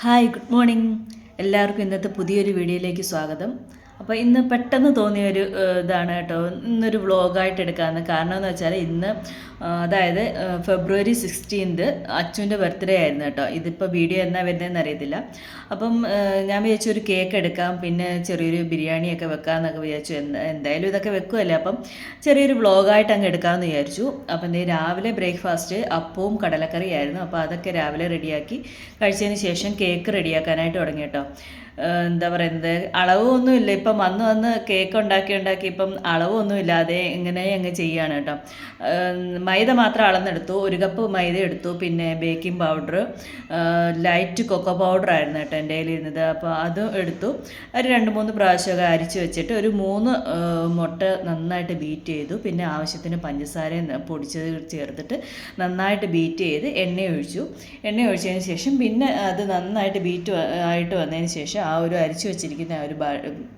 Hi, good morning. എല്ലാവർക്കും ഇന്നത്തെ പുതിയൊരു വീഡിയോയിലേക്ക് സ്വാഗതം. അപ്പോൾ ഇന്ന് പെട്ടെന്ന് തോന്നിയൊരു ഇതാണ് കേട്ടോ, ഇന്നൊരു വ്ളോഗായിട്ട് എടുക്കാമെന്ന്. കാരണം എന്ന് വെച്ചാൽ ഇന്ന് അതായത് ഫെബ്രുവരി 16 അച്ചുവിൻ്റെ ബർത്ത്ഡേ ആയിരുന്നു കേട്ടോ. ഇതിപ്പോൾ വീഡിയോ എന്നാ വരുന്നതെന്ന് അറിയത്തില്ല. അപ്പം ഞാൻ വിചാരിച്ചു ഒരു കേക്ക് എടുക്കാം, പിന്നെ ചെറിയൊരു ബിരിയാണിയൊക്കെ വെക്കാമെന്നൊക്കെ വിചാരിച്ചു. എന്തായാലും ഇതൊക്കെ വെക്കുമല്ലേ, അപ്പം ചെറിയൊരു വ്ളോഗായിട്ട് അങ്ങ് എടുക്കാമെന്ന് വിചാരിച്ചു. അപ്പം രാവിലെ ബ്രേക്ക്ഫാസ്റ്റ് അപ്പവും കടലക്കറിയായിരുന്നു. അപ്പോൾ അതൊക്കെ രാവിലെ റെഡിയാക്കി കഴിച്ചതിന് ശേഷം കേക്ക് റെഡിയാക്കാനായിട്ട് തുടങ്ങി കേട്ടോ. എന്താ പറയുന്നത്, അളവൊന്നുമില്ല. ഇപ്പം വന്ന് കേക്ക് ഉണ്ടാക്കി ഇപ്പം അളവൊന്നുമില്ലാതെ ഇങ്ങനെ അങ്ങ് ചെയ്യുകയാണ് കേട്ടോ. മൈദ മാത്രം അളന്നെടുത്തു. 1 കപ്പ് മൈദ എടുത്തു. പിന്നെ baking powder, light cocoa powder ആയിരുന്നു കേട്ടോ എൻ്റെ കയ്യിലിരുന്നത്. അപ്പോൾ അതും എടുത്തു. ഒരു 2-3 പ്രാവശ്യമൊക്കെ അരിച്ച് വെച്ചിട്ട് ഒരു 3 മുട്ട നന്നായിട്ട് ബീറ്റ് ചെയ്തു. പിന്നെ ആവശ്യത്തിന് പഞ്ചസാര പൊടിച്ചത് ചേർത്തിട്ട് നന്നായിട്ട് ബീറ്റ് ചെയ്ത് എണ്ണ ഒഴിച്ചതിന് ശേഷം പിന്നെ അത് നന്നായിട്ട് ബീറ്റ് ആയിട്ട് വന്നതിന് ശേഷം ആ ഒരു അരിച്ചു വെച്ചിരിക്കുന്ന ആ ഒരു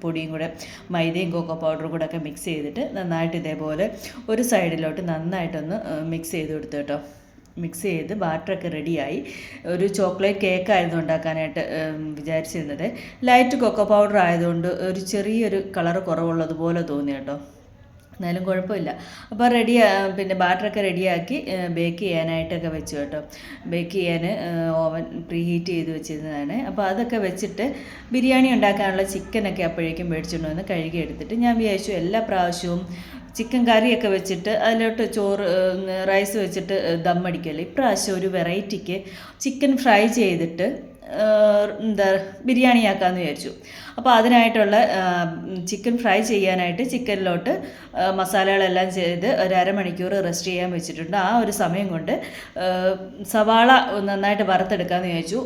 പൊടിയും കൂടെ മൈദയും കൊക്കോ പൗഡറും കൂടെ ഒക്കെ മിക്സ് ചെയ്തിട്ട് നന്നായിട്ട് ഇതേപോലെ ഒരു സൈഡിലോട്ട് നന്നായിട്ടൊന്ന് മിക്സ് ചെയ്ത് കൊടുത്തു കേട്ടോ. മിക്സ് ചെയ്ത് ബാറ്ററൊക്കെ റെഡിയായി. ഒരു ചോക്ലേറ്റ് കേക്കായിരുന്നു ഉണ്ടാക്കാനായിട്ട് വിചാരിച്ചിരുന്നത്. ലൈറ്റ് കൊക്കോ പൗഡർ ആയതുകൊണ്ട് ഒരു ചെറിയൊരു കളറ് കുറവുള്ളതുപോലെ തോന്നി കേട്ടോ. എന്നാലും കുഴപ്പമില്ല. അപ്പോൾ പിന്നെ ബാറ്ററൊക്കെ റെഡിയാക്കി ബേക്ക് ചെയ്യാനായിട്ടൊക്കെ വെച്ചു കേട്ടോ. ബേക്ക് ചെയ്യാൻ ഓവൻ പ്രീ ഹീറ്റ് ചെയ്ത് വെച്ചിരുന്നതാണ്. അപ്പോൾ അതൊക്കെ വെച്ചിട്ട് ബിരിയാണി ഉണ്ടാക്കാനുള്ള ചിക്കനൊക്കെ അപ്പോഴേക്കും മേടിച്ചുകൊണ്ട് വന്ന് കഴുകി എടുത്തിട്ട് ഞാൻ വിചാരിച്ചു എല്ലാ പ്രാവശ്യവും ചിക്കൻ കറിയൊക്കെ വെച്ചിട്ട് അതിലോട്ട് റൈസ് വെച്ചിട്ട് ദമ്മടിക്കുമല്ലോ, ഇപ്രാവശ്യം ഒരു വെറൈറ്റിക്ക് ചിക്കൻ ഫ്രൈ ചെയ്തിട്ട് ബിരിയാണി ആക്കാമെന്ന് വിചാരിച്ചു. അപ്പോൾ അതിനായിട്ടുള്ള ചിക്കൻ ഫ്രൈ ചെയ്യാനായിട്ട് ചിക്കനിലോട്ട് മസാലകളെല്ലാം ചെയ്ത് ഒരു അരമണിക്കൂർ റെസ്റ്റ് ചെയ്യാൻ വെച്ചിട്ടുണ്ട്. ആ ഒരു സമയം കൊണ്ട് സവാള നന്നായിട്ട് വറുത്തെടുക്കാമെന്ന് വിചാരിച്ചു.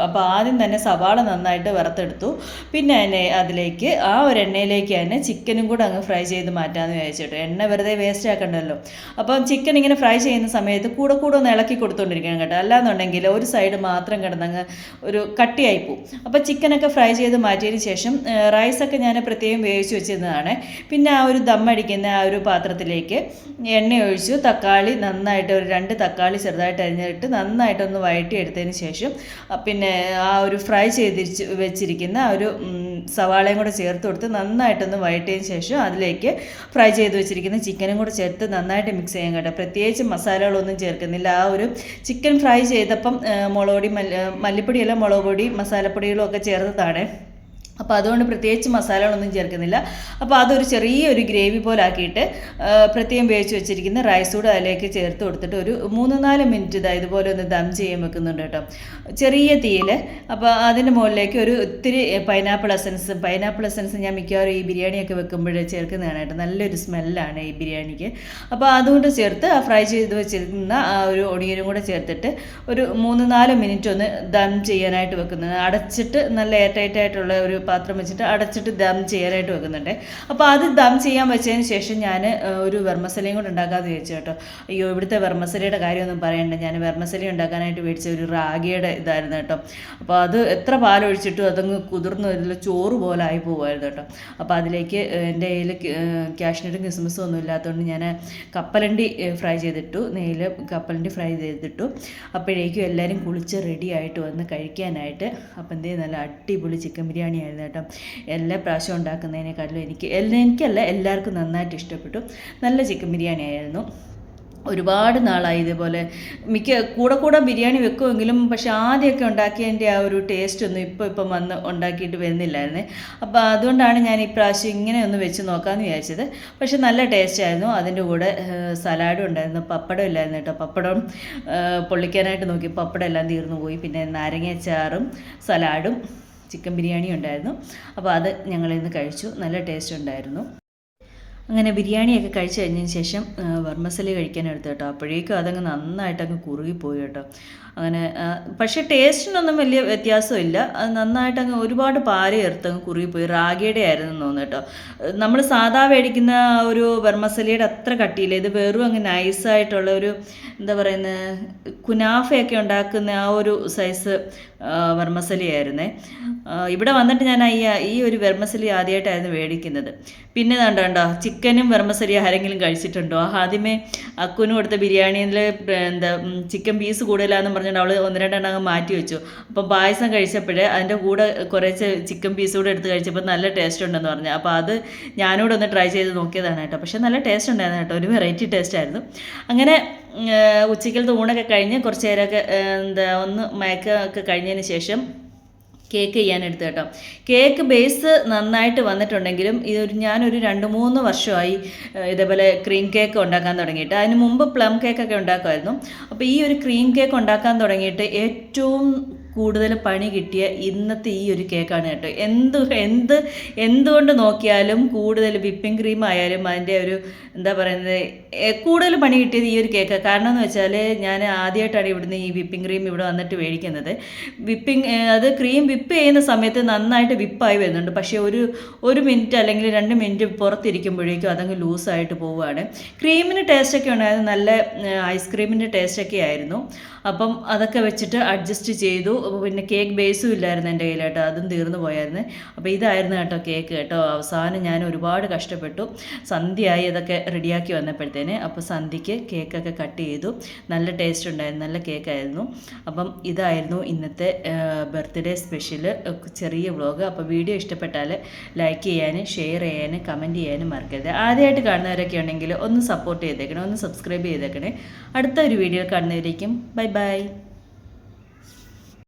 അപ്പോൾ ആദ്യം തന്നെ സവാള നന്നായിട്ട് വറുത്തെടുത്തു. പിന്നെ അതിലേക്ക് ആ ഒരു എണ്ണയിലേക്ക് തന്നെ ചിക്കനും കൂടെ അങ്ങ് ഫ്രൈ ചെയ്ത് മാറ്റാമെന്ന് വിചാരിച്ചിട്ട്. എണ്ണ വെറുതെ വേസ്റ്റ് ആക്കണ്ടല്ലോ. അപ്പം ചിക്കൻ ഇങ്ങനെ ഫ്രൈ ചെയ്യുന്ന സമയത്ത് കൂടെ ഒന്ന് ഇളക്കി കൊടുത്തുകൊണ്ടിരിക്കണം കേട്ടോ. അല്ലാന്നുണ്ടെങ്കിൽ ഒരു സൈഡ് മാത്രം കിടന്നങ്ങ് ഒരു കട്ടിയായി പോവും. അപ്പോൾ ചിക്കനൊക്കെ ഫ്രൈ ചെയ്ത് മാറ്റിയതിന് ശേഷം റൈസൊക്കെ ഞാൻ പ്രത്യേകം വേവിച്ച് വെച്ചിരുന്നതാണ്. പിന്നെ ആ ഒരു ദമ്മടിക്കുന്ന ആ ഒരു പാത്രത്തിലേക്ക് എണ്ണ ഒഴിച്ചു. തക്കാളി നന്നായിട്ട് ഒരു 2 തക്കാളി ചെറുതായിട്ട് അരിഞ്ഞിട്ട് നന്നായിട്ടൊന്ന് വഴറ്റിയെടുത്തതിന് ശേഷം പിന്നെ ആ ഒരു ഫ്രൈ ചെയ്ത് വെച്ചിരിക്കുന്ന ആ ഒരു സവാളയും കൂടെ ചേർത്ത് കൊടുത്ത് നന്നായിട്ടൊന്ന് വഴറ്റിയതിന് ശേഷം അതിലേക്ക് ഫ്രൈ ചെയ്ത് വെച്ചിരിക്കുന്ന ചിക്കനും കൂടെ ചേർത്ത് നന്നായിട്ട് മിക്സ് ചെയ്യാൻ കേട്ടോ. പ്രത്യേകിച്ച് മസാലകളൊന്നും ചേർക്കുന്നില്ല. ആ ഒരു ചിക്കൻ ഫ്രൈ ചെയ്തപ്പം മുളക് പൊടി, മല്ലിപ്പൊടിയല്ല മുളക് പൊടി, മസാലപ്പൊടികളും ഒക്കെ ചേർത്തതാണ്. അപ്പോൾ അതുകൊണ്ട് പ്രത്യേകിച്ച് മസാലകളൊന്നും ചേർക്കുന്നില്ല. അപ്പോൾ അതൊരു ചെറിയൊരു ഗ്രേവി പോലെ ആക്കിയിട്ട് പ്രത്യേകം വേവിച്ച് വെച്ചിരിക്കുന്ന റൈസ് കൂടെ അതിലേക്ക് ചേർത്ത് കൊടുത്തിട്ട് ഒരു 3-4 മിനിറ്റ് ഇതുപോലെ ഒന്ന് ദം ചെയ്യാൻ വെക്കുന്നുണ്ട് കേട്ടോ, ചെറിയ തീയിൽ. അപ്പോൾ അതിൻ്റെ മുകളിലേക്ക് ഒരു ഇത്തിരി പൈനാപ്പിൾ എസൻസ് ഞാൻ മിക്കവാറും ഈ ബിരിയാണിയൊക്കെ വെക്കുമ്പോഴേ ചേർക്കുന്നതാണ് കേട്ടോ. നല്ലൊരു സ്മെല്ലാണ് ഈ ബിരിയാണിക്ക്. അപ്പോൾ അതുകൊണ്ട് ചേർത്ത് ആ ഫ്രൈ ചെയ്ത് വെച്ചിരിക്കുന്ന ആ ഒരു ഒണിയനും കൂടെ ചേർത്തിട്ട് ഒരു 3-4 മിനിറ്റ് ഒന്ന് ദം ചെയ്യാനായിട്ട് വെക്കുന്നത്. അടച്ചിട്ട് നല്ല എയർ ടൈറ്റ് ആയിട്ടുള്ള ഒരു പാത്രം വെച്ചിട്ട് അടച്ചിട്ട് ദം ചെയ്യാനായിട്ട് വെക്കുന്നുണ്ട്. അപ്പോൾ അത് ദം ചെയ്യാൻ വെച്ചതിന് ശേഷം ഞാൻ ഒരു വെർമസലയും കൂടെ ഉണ്ടാക്കാമെന്ന് വിചാരിച്ചു കേട്ടോ. അയ്യോ, ഇവിടുത്തെ വെർമസലയുടെ കാര്യമൊന്നും പറയണ്ട. ഞാൻ വെർമസലി ഉണ്ടാക്കാനായിട്ട് മേടിച്ച ഒരു റാഗിയുടെ ഇതായിരുന്നു കേട്ടോ. അപ്പോൾ അത് എത്ര പാലൊഴിച്ചിട്ടും അതങ്ങ് കുതിർന്നില്ല, ചോറ് പോലെ ആയി പോകുമായിരുന്നു കേട്ടോ. അപ്പോൾ അതിലേക്ക് എൻ്റെ കയ്യിൽ കാഷ്നട്ടും കിസ്മിസും ഒന്നും ഇല്ലാത്തതുകൊണ്ട് ഞാൻ കപ്പലണ്ടി ഫ്രൈ ചെയ്തിട്ടു, നെയ്യിൽ കപ്പലണ്ടി ഫ്രൈ ചെയ്തിട്ടു. അപ്പോഴേക്കും എല്ലാവരും കുളിച്ച് റെഡി ആയിട്ട് വന്ന് കഴിക്കാനായിട്ട്. അപ്പം നല്ല അടിപൊളി ചിക്കൻ ബിരിയാണി ആയിരുന്നു കേട്ടോ. എല്ലാ പ്രാവശ്യം ഉണ്ടാക്കുന്നതിനേക്കാട്ടിലും എനിക്കല്ല എല്ലാവർക്കും നന്നായിട്ട് ഇഷ്ടപ്പെട്ടു. നല്ല ചിക്കൻ ബിരിയാണി ആയിരുന്നു. ഒരുപാട് നാളായി ഇതേപോലെ കൂടെ ബിരിയാണി വെക്കുമെങ്കിലും പക്ഷെ ആദ്യമൊക്കെ ഉണ്ടാക്കിയതിൻ്റെ ആ ഒരു ടേസ്റ്റ് ഒന്നും ഇപ്പം വന്ന് ഉണ്ടാക്കിയിട്ട് വരുന്നില്ലായിരുന്നേ. അപ്പോൾ അതുകൊണ്ടാണ് ഞാൻ ഇപ്രാവശ്യം ഇങ്ങനെ ഒന്ന് വെച്ച് നോക്കാമെന്ന് വിചാരിച്ചത്. പക്ഷെ നല്ല ടേസ്റ്റ് ആയിരുന്നു. അതിൻ്റെ കൂടെ സലാഡും ഉണ്ടായിരുന്നു, പപ്പടം ഇല്ലായിരുന്നു കേട്ടോ. പപ്പടം പൊള്ളിക്കാനായിട്ട് നോക്കി പപ്പടം എല്ലാം തീർന്നു പോയി. പിന്നെ നാരങ്ങാച്ചാറും സലാഡും ചിക്കൻ ബിരിയാണി ഉണ്ടായിരുന്നു. അപ്പോൾ അത് ഞങ്ങളിന്ന് കഴിച്ചു. നല്ല ടേസ്റ്റ് ഉണ്ടായിരുന്നു. അങ്ങനെ ബിരിയാണിയൊക്കെ കഴിച്ച് കഴിഞ്ഞതിന് ശേഷം വെർമസലി കഴിക്കാൻ എടുത്തു കേട്ടോ. അപ്പോഴേക്കും അതങ്ങ് നന്നായിട്ടങ്ങ് കുറുകിപ്പോയി കേട്ടോ. അങ്ങനെ പക്ഷേ ടേസ്റ്റിനൊന്നും വലിയ വ്യത്യാസമില്ല. അത് നന്നായിട്ടങ്ങ് ഒരുപാട് പാല് ചേർത്തങ്ങ് കുറുകിപ്പോയി. റാഗിയുടെ ആയിരുന്നു തോന്നുന്നു കേട്ടോ. നമ്മൾ സാധാ മേടിക്കുന്ന ഒരു വെർമസലിയുടെ അത്ര കട്ടിയില്ല. ഇത് വെറും അങ്ങ് നൈസായിട്ടുള്ള ഒരു എന്താ പറയുന്നത്, കുനാഫയൊക്കെ ഉണ്ടാക്കുന്ന ആ ഒരു സൈസ് വെർമസലി ആയിരുന്നേ. ഇവിടെ വന്നിട്ട് ഞാൻ ഈ ഒരു വെർമസലി ആദ്യമായിട്ടായിരുന്നു മേടിക്കുന്നത്. പിന്നെ കണ്ടോ ചിക്കനും വെർമസലി ആരെങ്കിലും കഴിച്ചിട്ടുണ്ടോ? ആദ്യമേ അക്കുന് കൊടുത്ത ബിരിയാണിയിൽ ചിക്കൻ പീസ് കൂടുതലാണെന്ന് പറഞ്ഞുകൊണ്ട് പറഞ്ഞിട്ട് അവൾ 1-2 അങ്ങ് മാറ്റി വെച്ചു. അപ്പം പായസം കഴിച്ചപ്പോഴേ അതിൻ്റെ കൂടെ കുറച്ച് ചിക്കൻ പീസ് കൂടെ എടുത്ത് കഴിച്ചപ്പോൾ നല്ല ടേസ്റ്റ് ഉണ്ടെന്ന് പറഞ്ഞു. അപ്പോൾ അത് ഞാനൂടെ ഒന്ന് ട്രൈ ചെയ്ത് നോക്കിയതാണ് കേട്ടോ. പക്ഷേ നല്ല ടേസ്റ്റ് ഉണ്ടായിരുന്നു കേട്ടോ, ഒരു വെറൈറ്റി ടേസ്റ്റ് ആയിരുന്നു. അങ്ങനെ ഉച്ചയ്ക്കലത്തെ ഊണൊക്കെ കഴിഞ്ഞ് കുറച്ച് നേരമൊക്കെ ഒന്ന് മയക്കമൊക്കെ കഴിഞ്ഞതിന് ശേഷം കേക്ക് ചെയ്യാനെടുത്ത് കേട്ടോ. കേക്ക് ബേസ് നന്നായിട്ട് വന്നിട്ടുണ്ടെങ്കിലും ഞാനൊരു 2-3 വർഷമായി ഇതേപോലെ ക്രീം കേക്ക് ഉണ്ടാക്കാൻ തുടങ്ങിയിട്ട്. അതിന് മുമ്പ് പ്ലം കേക്കൊക്കെ ഉണ്ടാക്കുമായിരുന്നു. അപ്പോൾ ഈ ഒരു ക്രീം കേക്ക് ഉണ്ടാക്കാൻ തുടങ്ങിയിട്ട് ഏറ്റവും കൂടുതൽ പണി കിട്ടിയ ഇന്നത്തെ ഈ ഒരു കേക്കാണ് കേട്ടോ. എന്തുകൊണ്ട് നോക്കിയാലും കൂടുതൽ വിപ്പിംഗ് ക്രീം ആയാലും അതിൻ്റെ ഒരു എന്താ പറയുന്നത്, കൂടുതൽ പണി കിട്ടിയത് ഈ ഒരു കേക്ക്. കാരണം എന്ന് വെച്ചാൽ ഞാൻ ആദ്യമായിട്ടാണ് ഇവിടുന്ന് ഈ വിപ്പിംഗ് ക്രീം ഇവിടെ വന്നിട്ട് മേടിക്കുന്നത്. അത് ക്രീം വിപ്പ് ചെയ്യുന്ന സമയത്ത് നന്നായിട്ട് വിപ്പായി വരുന്നുണ്ട്. പക്ഷേ ഒരു മിനിറ്റ് അല്ലെങ്കിൽ 2 മിനിറ്റ് പുറത്തിരിക്കുമ്പോഴേക്കും അതങ്ങ് ലൂസായിട്ട് പോവുകയാണ്. ക്രീമിന് ടേസ്റ്റൊക്കെ ഉണ്ടായിരുന്നു, നല്ല ഐസ്ക്രീമിൻ്റെ ടേസ്റ്റൊക്കെ ആയിരുന്നു. അപ്പം അതൊക്കെ വെച്ചിട്ട് അഡ്ജസ്റ്റ് ചെയ്തു. പിന്നെ കേക്ക് ബേസും ഇല്ലായിരുന്നു എൻ്റെ കയ്യിൽ കേട്ടോ, അതും തീർന്നു പോയായിരുന്നു. അപ്പോൾ ഇതായിരുന്നു കേട്ടോ കേക്ക് കേട്ടോ. അവസാനം ഞാൻ ഒരുപാട് കഷ്ടപ്പെട്ടു, സന്ധ്യയായി അതൊക്കെ റെഡിയാക്കി വന്നപ്പോഴത്തേന്. അപ്പോൾ സന്ധ്യയ്ക്ക് കേക്കൊക്കെ കട്ട് ചെയ്തു. നല്ല ടേസ്റ്റ് ഉണ്ടായിരുന്നു, നല്ല കേക്കായിരുന്നു. അപ്പം ഇതായിരുന്നു ഇന്നത്തെ ബർത്ത്ഡേ സ്പെഷ്യൽ ചെറിയ വ്ളോഗ്. അപ്പോൾ വീഡിയോ ഇഷ്ടപ്പെട്ടാൽ ലൈക്ക് ചെയ്യാനും ഷെയർ ചെയ്യാനും കമൻറ്റ് ചെയ്യാനും മറക്കരുത്. ആദ്യമായിട്ട് കാണുന്നവരൊക്കെ ഉണ്ടെങ്കിൽ ഒന്ന് സപ്പോർട്ട് ചെയ്തേക്കണേ, ഒന്ന് സബ്സ്ക്രൈബ് ചെയ്തേക്കണേ. അടുത്ത ഒരു വീഡിയോ കാണുന്നവരേക്കും ബൈ ബൈ.